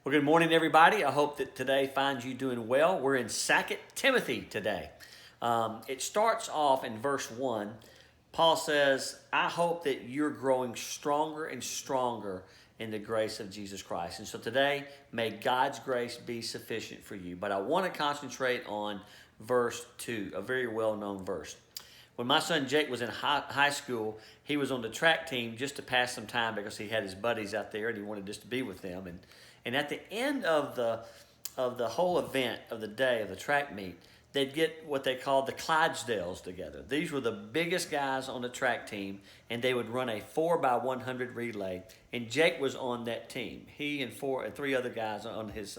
Well, good morning, everybody. I hope that today finds you doing well. We're in 2 Timothy today. It starts off in verse 1. Paul says, I hope that you're growing stronger and stronger in the grace of Jesus Christ. And so today, may God's grace be sufficient for you. But I want to concentrate on verse 2, a very well-known verse. When my son Jake was in high school, he was on the track team just to pass some time because he had his buddies out there and he wanted just to be with them. And at the end of the whole event of the day of the track meet, they'd get what they called the Clydesdales together. These were the biggest guys on the track team, and they would run a 4x100 relay. And Jake was on that team. He and three other guys on his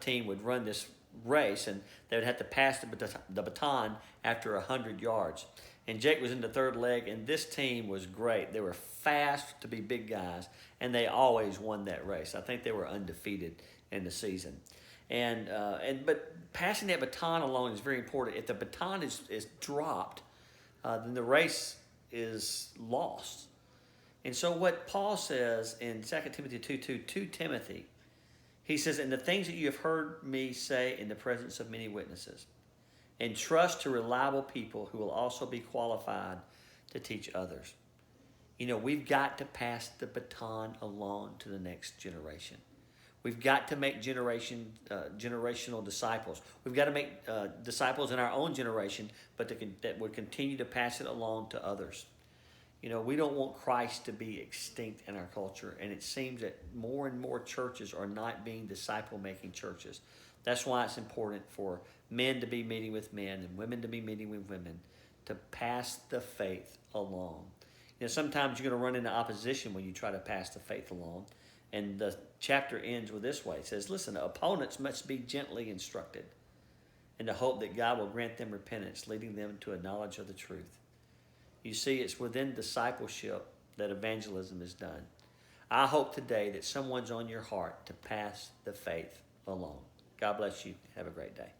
team would run this race, and they would have to pass the baton after 100 yards. And Jake was in the third leg, and this team was great. They were fast to be big guys, and they always won that race. I think they were undefeated in the season. But passing that baton along is very important. If the baton is dropped, then the race is lost. And so what Paul says in 2 Timothy 2:2 to Timothy, he says, "And the things that you have heard me say in the presence of many witnesses, and trust to reliable people who will also be qualified to teach others." You know, we've got to pass the baton along to the next generation. We've got to make generational disciples. We've got to make disciples in our own generation, but that would continue to pass it along to others. You know, we don't want Christ to be extinct in our culture, and it seems that more and more churches are not being disciple-making churches. That's why it's important for men to be meeting with men and women to be meeting with women to pass the faith along. You know, sometimes you're going to run into opposition when you try to pass the faith along. And the chapter ends with this way. It says, listen, opponents must be gently instructed in the hope that God will grant them repentance, leading them to a knowledge of the truth. You see, it's within discipleship that evangelism is done. I hope today that someone's on your heart to pass the faith along. God bless you. Have a great day.